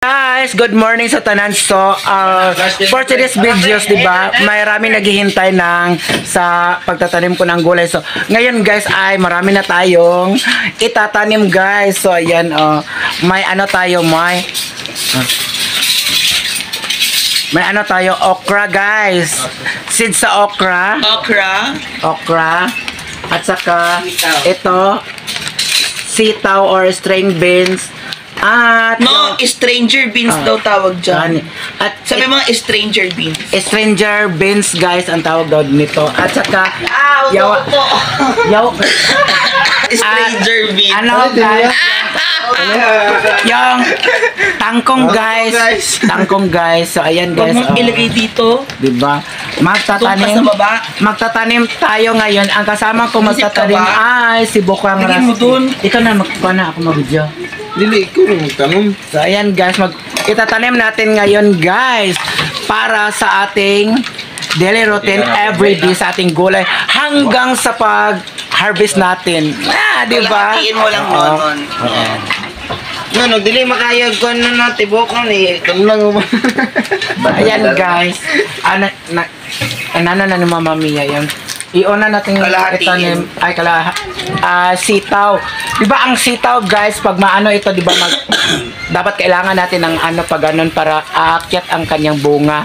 Guys, good morning sa tanan. So, for today's videos, di ba, marami naghihintay ng sa pagtatanim ko ng gulay. So, ngayon guys ay marami na tayong itatanim guys. So, ayan, may ano tayo, may ano tayo, okra guys. Seed sa okra. Okra. At saka, ito, sitaw or string beans. At stranger beans daw tawag dyan. At sabi mga stranger beans. Stranger beans guys ang tawag daw nito. At saka stranger beans. Ano guys? Yung tangkong guys. Tangkong guys. So ayan guys. Huwag mong ilagay dito. Diba? Magtatanim tayo ngayon. Ang kasama ko magtatanim ay si Bukang Ras. mo dun. Ito na magpana ako mag-video. Dili ko magtanong. So ayan guys, itatanim natin ngayon guys para sa ating daily routine everyday sa ating gulay hanggang sa pag-harvest natin. Di ba? Kalahatiin mo lang noon. No, dili makayag ko na tibok no ni. Kung lang mo. Ayan guys. Ano na ni Mama Mia yan. Iuna natin itanim ay sitaw. 'Di ba ang sitaw guys pag maano ito 'di ba dapat kailangan natin ng ano pag ganun para aakyat ang kanyang bunga.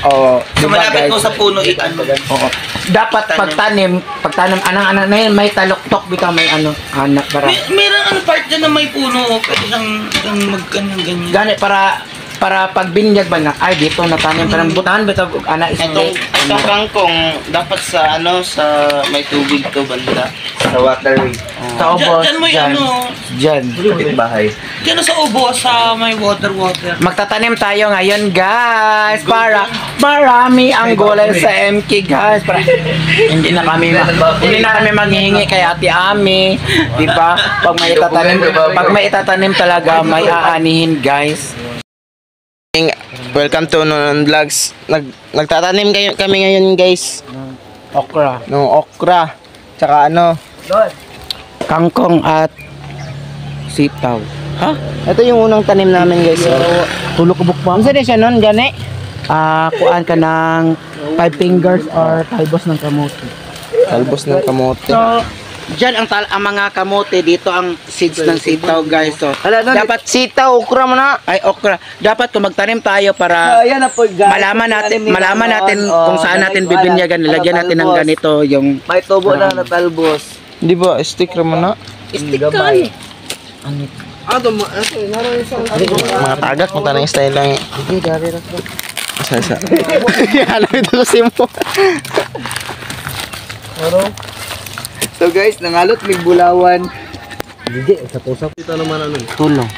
So malapit mo sa puno Oo. Dapat pagtanim anang na yun, may taluktok bitaw may para. Meron part dyan na may puno pwede siyang magganyan. Gani para pag binyag ba na ay dito natanim ka ng butahan bitaw Itong kangkong dapat sa sa may tubig to banda sa waterway. Sa ubos. Diyan mo yung Diyan. Bahay. Diyan sa ubos sa may water. Magtatanim tayo ngayon guys para marami ang gulay sa MK guys. Para hindi na kami maghihingi kay Ate Ami, 'di ba? Pag may itatanim talaga may aanihin guys. Welcome to Nonon Vlogs. Nagtatanim kami ngayon guys. Okra. Okra. Tsaka Kangkong at sitaw. Ha? Ito yung unang tanim namin guys. Tulog ko bukbang. Ano siya nun, gani? Kuan ka ng 5 fingers or talbos ng kamote. Talbos ng kamote. So, diyan ang mga kamote dito ang seeds ng sitaw guys. So, dapat sitaw, okra mo na. Ay okra. Dapat kung magtanim tayo para malaman natin kung saan natin bibinyagan. Nilagyan natin ng ganito yung May tubo na talbos. Di ba stick mo na? Stick tayo. Mga tagak mo tanang style lang. Hindi dari ra. Asa. Alam ito kasi mo. So guys, nangalot mig bulawan. Hindi sa pusap kita naman tulong.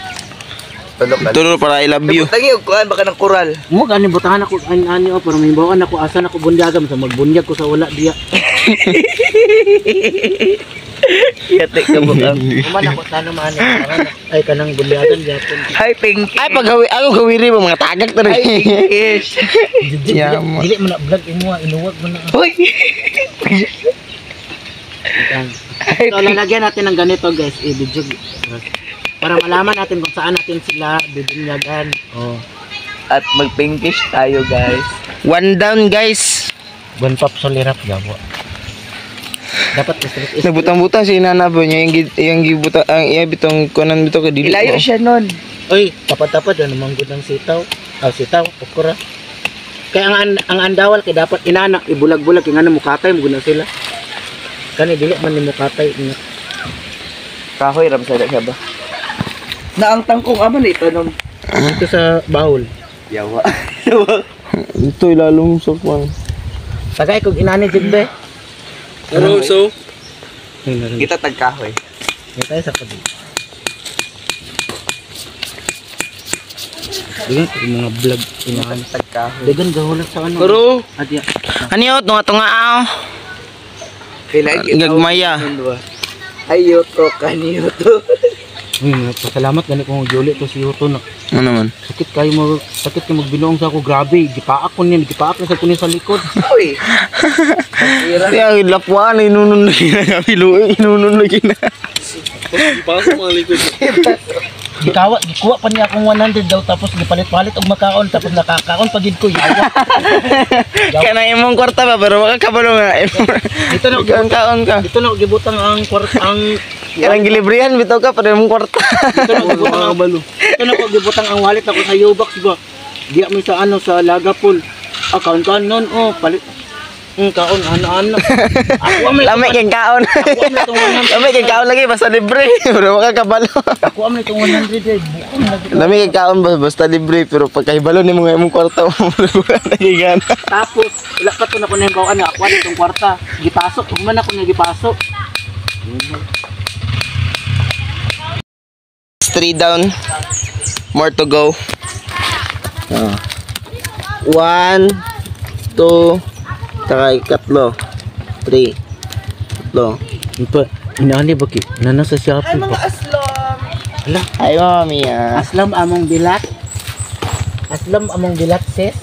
Tulong para I love you. Tangi og kuan baka ng koral. Mo gani butahan ako ani pero may bawan ako asa na ko bunyagan sa magbunyag ko sa wala diya. Kiyate ka mo ka. Kuman ako tanong man ay kanang bunyagan gyapon. Hi Pinky. Ay ako gawiri mo mga tagak ta rin. Yes. Dili mo na vlog inuwag mo na. Hoy. So lalagyan natin ng ganito guys, i-video para malaman natin kung saan natin sila bibinyagan. At mag-pinkish tayo guys. One down guys. Bon pop solirap gabo. Dapat Nagbutang-butang si nanabo niya yung gibuta ang bitong kunan bito ka dili. Ilayo siya nun. Oy, tapad-tapad ano manggod ng sitaw. Sitaw, okra. Kaya ang andawal kay dapat inanak ibulag-bulag kay ngano mukatay mo guna sila. Kani dili man ni mukatay niya. Kahoy ram sa ba? Na ang tangkong aman ito nung Ito sa bawol. yawa. Ito ilalong sa kwan. Tagay kog inani jigbe. Pero so kita tagkahoy. Ito sa kabi. Diyan mga vlog inahan Tagkahoy. Dagan gahulat sa ano. Pero Adya. ano tunga gagmaya. Ayoto kaniyoto. Pasalamat gani kong Juli to si Yuto na. Ano naman? Sakit kayo magbinuong sa ako grabe. Gipaak ko niyan, gipaak na sa kunin sa likod. Uy. Kaya lapwan inunon lagi na kami luoy, inunon lagi na. Bago mga likod. Gikuha pa niya akong 100 daw tapos gipalit-palit og makaon tapos nakakaon pagid ko yawa. Kana imong kwarta ba pero makakabalo nga. Dito na Kaon ka. dito na gibutang ang Kanang gilibrihan bitaw ka pero imong kwarta. dito na gibutang ang balo. Dito na ko gibutang ang wallet ako sa Yobox ba. Diya mo sa sa Lagapol. Kaon non palit. Kaon ano. Ako am Lami kay kaon. Lami kay kaon lagi basta libre. Pero makakabalo. Ako am itong 100 eh. Bukong lagi. Lami kay kaon basta libre pero pagkahibalo nimo nga imong kwarta mo nagigana. Tapos wala pa to na ko na yung bawaan ako itong kwarta. Gipasok, ug man ako nga gipasok. 3 down. More to go. 1 2 Takay, katlo. 3. Katlo. Ipa, inaani ba ki? Nana sa Shopee pa. Aslam. Ala, Ay, mami aslam among bilat. Aslam among bilat sis.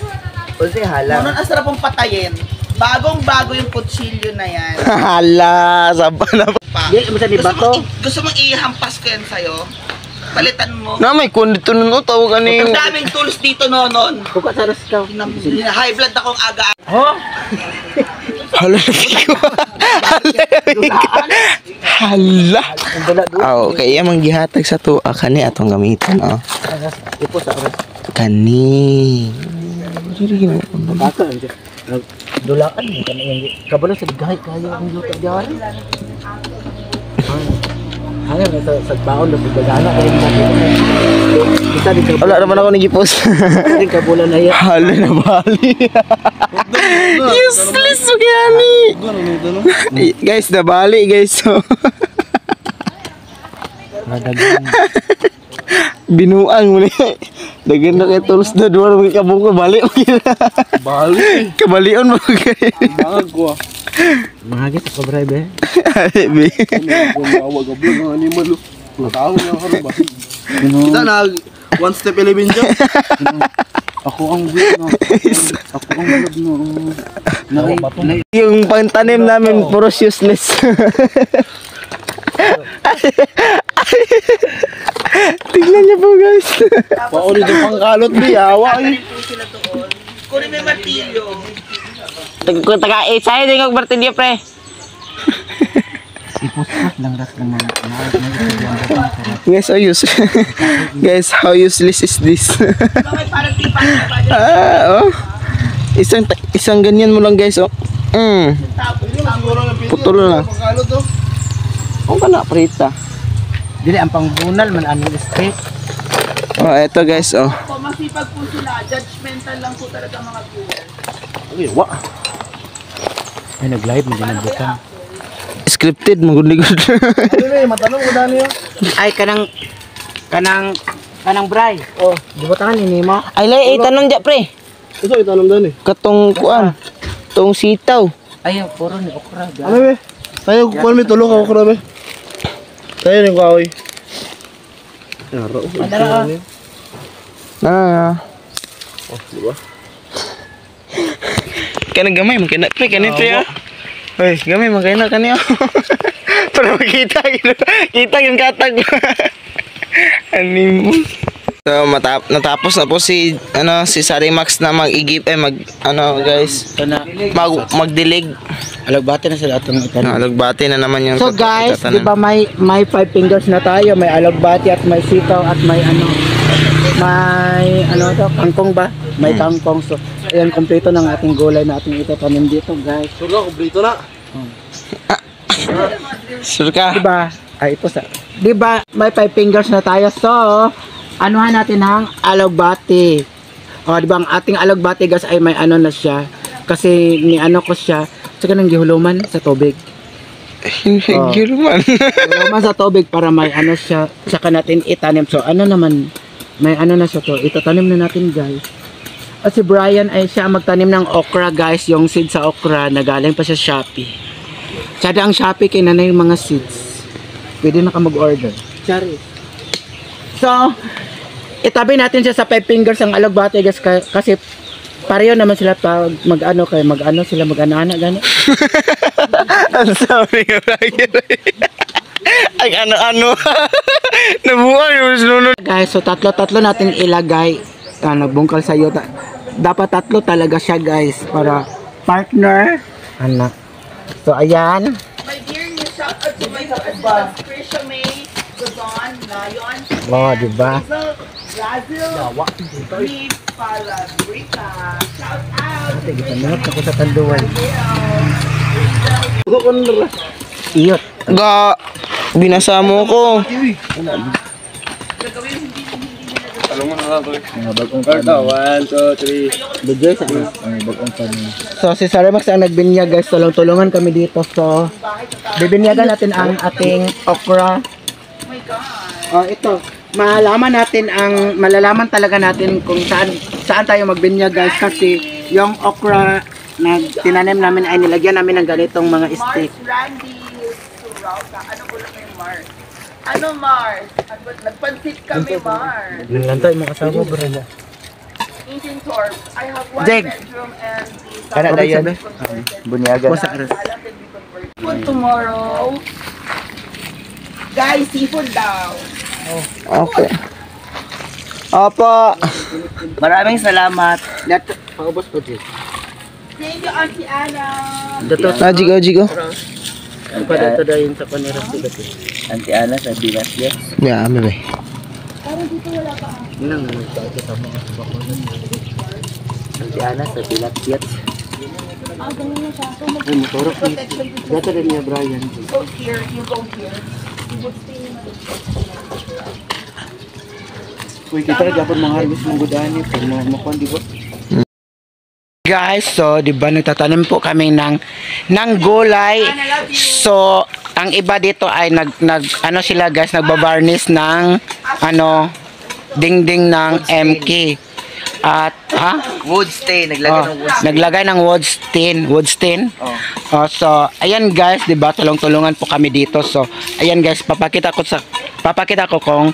Kasi hala. Nonon asarap pong patayin. Bagong-bago yung kutsilyo na yan. Hala, saba na. Di mo sa ni bato. Gusto mong ihampas ko yan sa'yo? Palitan mo. Na may kondito nun tawag ka ni. Ang daming tools dito nonon. Kuka sa raskaw. High blood akong aga. Oh, Hala, ko. Hala. ang dala do. Okay, yung gihatag sa tuwa kani atong gamiton, Ipo sa ras. Kani. Bato ang dulaan mo kan yung kabalo sa gahay kayo ang luto diyan. Hanggang sa baon na bigana kay kita di ka Wala naman ako nag-post. di ka bulan na yan. Hala na bali. Useless mo gani. Guys, nabali guys. So. Madagan. Binuang mo ni. Dagan na kay tools na duwa mo kabung ko bali. Bali. Kabalion mo kay. Magwa. Mahagi sa sobray be. Be. Gumawa gablog ng animal. Natawag na ako ba? Kita na 1 step 11 dyan. Ako ang weird no. Ako ang weird no. Yung pangtanim namin puro useless. Tingnan niyo po guys. Pauli din pangkalot di awa eh. Sila doon. Kunin mo yung martilyo. Sa'yo din kong martilyo pre. Ipuspas lang ras lang mga. Guys, how guys, how useless is this? May parang tipa na ba? Oh. Isang ganyan mo lang guys, oh. Putol na. Pangkalot to. Oh, kana prita. Dili ang pangbunal man ano steak. Oh, eto guys, oh. Po, masipag po sila. Judgmental lang po talaga mga kuya. Okay, wa. Ay nag-live mo din ang butang. Scripted mo gud. Ano na matanong ko dani yo. Ay kanang bray. Oh, gibutangan ni mo. Ay lay tanong ja pre. Ito itanong dani. Katong kuan. Tong sitaw. Ay puro ni okra. Ano be? Tayo kuan mi tulog ako ra be. Tayo ni kaoy. Aro. Madara. Oh, di ba? Kana gamay man kana pre kanito ya. Hoy, gamay man kana kaniya. Para makita kita yung katag. Anim. So natapos na po si Sarimax na mag-igip guys. Magdilig. Alagbati na sila atong itan. Alagbati na naman yung So guys, itatanan. di ba may 5 fingers na tayo, may alagbati at may sitaw at may to, kangkong ba? May kangkong. So ayan, kompleto ng ating gulay na ating itatanim dito, guys. Suro kompleto na. Sure ka? Di ba? Ay ito sa. Di ba may 5 fingers na tayo. So anuhan natin ang alagbati. O di ba ang ating alagbati guys ay may na siya. Kasi ko siya. Saka nang gihuluman sa tubig. Gilman. Gihuluman sa tubig para may siya. Saka natin itanim. So naman, may na siya to. Itatanim na natin guys. At si Brian ay siya magtanim ng okra guys. Yung seed sa okra na galing pa sa Shopee. Tsada ang Shopee kay nanay yung mga seeds. Pwede na ka mag-order. Sorry. So, itabi natin siya sa 5 fingers ang alagbati guys. Kasi pareho naman sila pag mag-ano sila mag-ana gani. I'm sorry. Ay, ano. Nabuhay yung sunod. Guys, so tatlo natin ilagay. Nagbungkal sa'yo. Dapat tatlo talaga siya, guys. Para partner. Anak. So, ayan. My dear, you shout out to my assistant, Krisha May, Gazon, Lion, Oh, diba? Razil, Lee, Palabrita. Shout out to Sige, Krisha tanunod ako May, sa tanduan. Razil, Iyot. Ga, binasa mo ko. So, si Sarah Max ang nagbinyag, guys. Tulungan kami dito. So, bibinyagan natin ang ating okra. Oh, ito. Malalaman talaga natin kung saan tayo magbinyag, guys. Kasi yung okra na tinanim namin ay nilagyan namin ng ganitong mga stick. Mars Randy Surauta. Ano ko lang yung Mars? Ano Mars? Nagpansit kami, Mars. Nilantay mo kasama, bro. Eating Torp. I have one Jeg. bedroom and the Ano na yan? Bunyagan. Food tomorrow. Guys, seafood daw. Okay. Apa. Maraming salamat. Paubos po, Jig. Thank you, Auntie Anna. Dito Ah, jigo. pa dito dahil sa panira sigat. Auntie Ana sa Bilas yes. Ya, bebe. Nang nagkakita mo sa bakulan. Auntie Ana sa Bilas yes. Ay, motorok ni. Dito rin niya, Brian. Go here, you go here. Uy, kita rin dapat mga harvest mong gudani. Pag makuhan, di ba? Guys, so, di ba, nagtatanim po kami ng gulay. So, ang iba dito ay ano sila, guys, nagbabarnish ng, dingding ng MK. At, Wood stain, naglagay ng wood stain. So, ayan guys, 'di ba? Tulong-tulungan po kami dito. So, ayan guys, papakita ko kung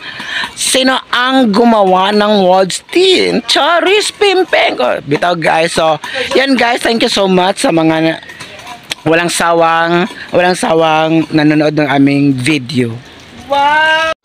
sino ang gumawa ng wood stain. Charis Pimpeng. Bitaw guys. So, ayan guys, thank you so much sa mga walang sawang nanonood ng aming video. Wow!